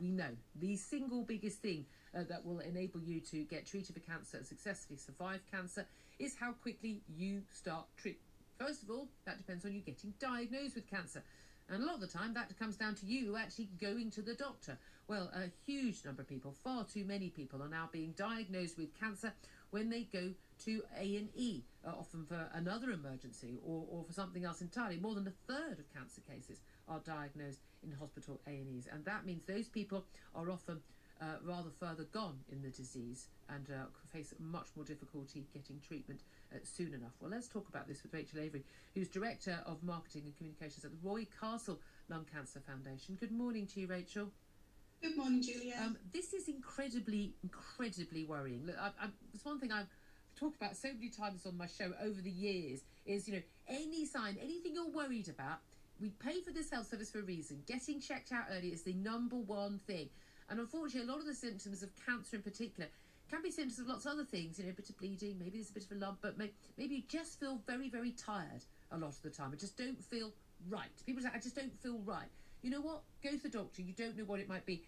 we know the single biggest thing that will enable you to get treated for cancer and successfully survive cancer is how quickly you start treatment. First of all, that depends on you getting diagnosed with cancer. And a lot of the time, that comes down to you actually going to the doctor. Well, a huge number of people, far too many people, are now being diagnosed with cancer when they go to A&E, often for another emergency or for something else entirely. More than a third of cancer cases are diagnosed in hospital A&Es. And that means those people are often rather further gone in the disease and face much more difficulty getting treatment soon enough. Well, let's talk about this with Rachel Avery, who's Director of Marketing and Communications at the Roy Castle Lung Cancer Foundation. Good morning to you, Rachel. Good morning, Julia. This is incredibly worrying. Look, it's one thing I've talked about so many times on my show over the years is, you know, any sign, anything you're worried about, we pay for this health service for a reason. Getting checked out early is the number one thing. And unfortunately, a lot of the symptoms of cancer in particular can be symptoms of lots of other things, you know, a bit of bleeding, maybe there's a bit of a lump, but maybe you just feel very tired a lot of the time. I just don't feel right. People say, I just don't feel right. You know what? Go to the doctor. You don't know what it might be.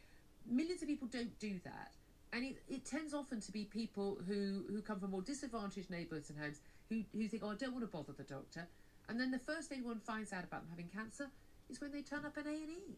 Millions of people don't do that. And it tends often to be people who come from more disadvantaged neighbourhoods and homes who think, oh, I don't want to bother the doctor. And then the first thing one finds out about them having cancer is when they turn up in A&E.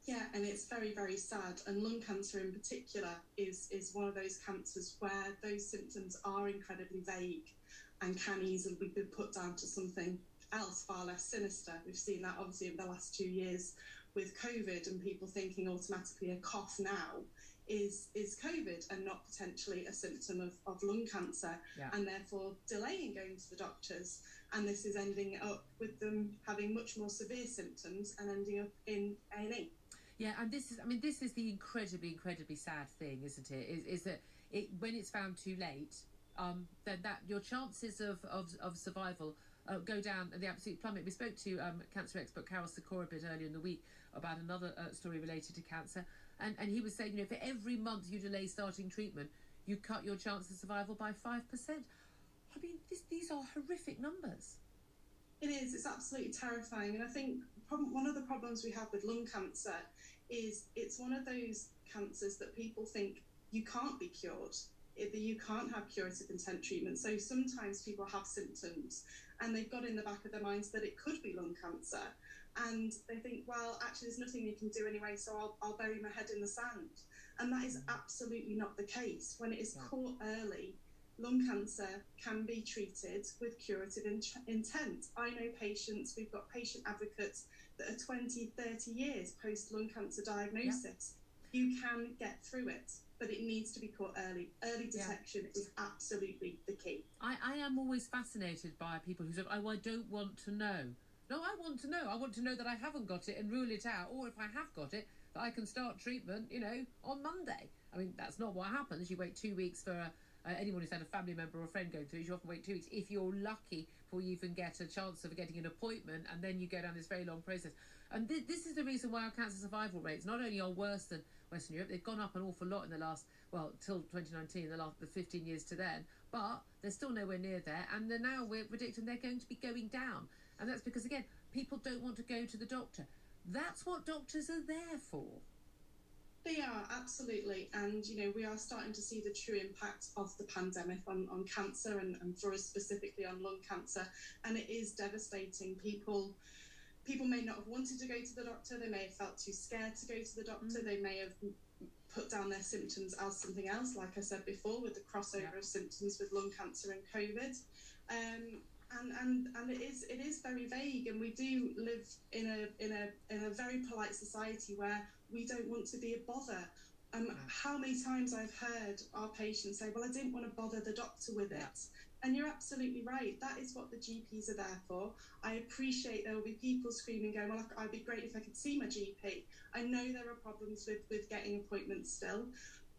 Yeah, and it's very sad. And lung cancer in particular is one of those cancers where those symptoms are incredibly vague and can easily be put down to something else far less sinister. We've seen that obviously over the last 2 years with COVID and people thinking automatically a cough now is COVID and not potentially a symptom of lung cancer, and therefore delaying going to the doctors. And this is ending up with them having much more severe symptoms and ending up in A&E. Yeah, and this is the incredibly sad thing, isn't it? Is that when it's found too late, then that your chances of survival go down the absolute plummet. We spoke to cancer expert Carol Sikora a bit earlier in the week about another story related to cancer, and he was saying, you know, for every month you delay starting treatment, you cut your chance of survival by 5%. I mean, these are horrific numbers. It is. It's absolutely terrifying. And I think one of the problems we have with lung cancer is it's one of those cancers that people think you can't be cured, that you can't have curative intent treatment. So sometimes people have symptoms and they've got in the back of their minds that it could be lung cancer. And they think, well, actually, there's nothing you can do anyway, so I'll bury my head in the sand. And that is absolutely not the case. When it is caught early, lung cancer can be treated with curative intent. I know patients, we've got patient advocates that are 20, 30 years post lung cancer diagnosis. You can get through it, but it needs to be caught early. Early detection is absolutely the key. I am always fascinated by people who say, oh, I don't want to know. No, I want to know. I want to know that I haven't got it and rule it out, or if I have got it, that I can start treatment, you know, on Monday. I mean, that's not what happens. You wait 2 weeks for anyone who's had a family member or a friend going through, you often wait 2 weeks if you're lucky before you even get a chance of getting an appointment, and then you go down this very long process. And this is the reason why our cancer survival rates not only are worse than Western Europe, they've gone up an awful lot in the last, well, till 2019, the 15 years to then, but they're still nowhere near there, and we're predicting they're going to be going down. And that's because, again, people don't want to go to the doctor. That's what doctors are there for. They are, absolutely. And, you know, we are starting to see the true impact of the pandemic on cancer and for us specifically on lung cancer. And it is devastating. People may not have wanted to go to the doctor. They may have felt too scared to go to the doctor. They may have put down their symptoms as something else, like I said before, with the crossover of symptoms with lung cancer and COVID. And it is very vague, and we do live in a very polite society where we don't want to be a bother. How many times I've heard our patients say, well, I didn't want to bother the doctor with it. And you're absolutely right. That is what the GPs are there for. I appreciate there will be people screaming, going, well, I'd be great if I could see my GP. I know there are problems with getting appointments still,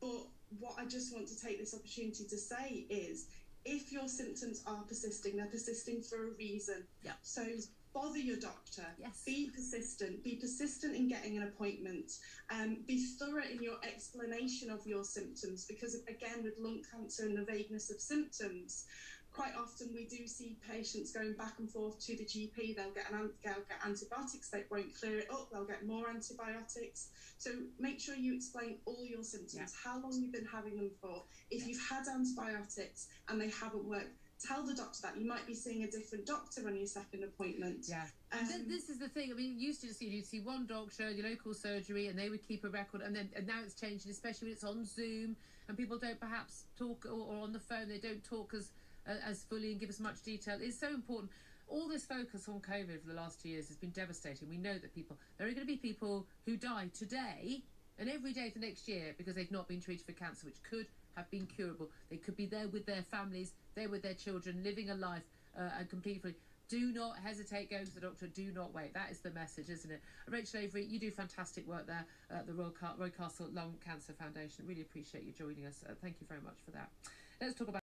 but what I just want to take this opportunity to say is, if your symptoms are persisting, they're persisting for a reason. So bother your doctor. Be persistent in getting an appointment. Be thorough in your explanation of your symptoms, because again, with lung cancer and the vagueness of symptoms, quite often we do see patients going back and forth to the GP. They'll get antibiotics, they won't clear it up, they'll get more antibiotics. So make sure you explain all your symptoms, how long you've been having them for. If you've had antibiotics and they haven't worked, tell the doctor that. You might be seeing a different doctor on your second appointment. This is the thing. I mean, you used to see, you'd see one doctor, your local surgery, and they would keep a record, and now it's changed, especially when it's on Zoom and people don't perhaps talk, or on the phone they don't talk as fully and give as much detail. It's so important. All this focus on COVID for the last 2 years has been devastating. We know that there are going to be people who die today and every day for next year because they've not been treated for cancer, which could have been curable. They could be there with their families, there with their children, living a life and completely free. Do not hesitate going to the doctor. Do not wait. That is the message, isn't it? Rachel Avery, you do fantastic work there at the Royal Castle Lung Cancer Foundation. Really appreciate you joining us. Thank you very much for that. Let's talk about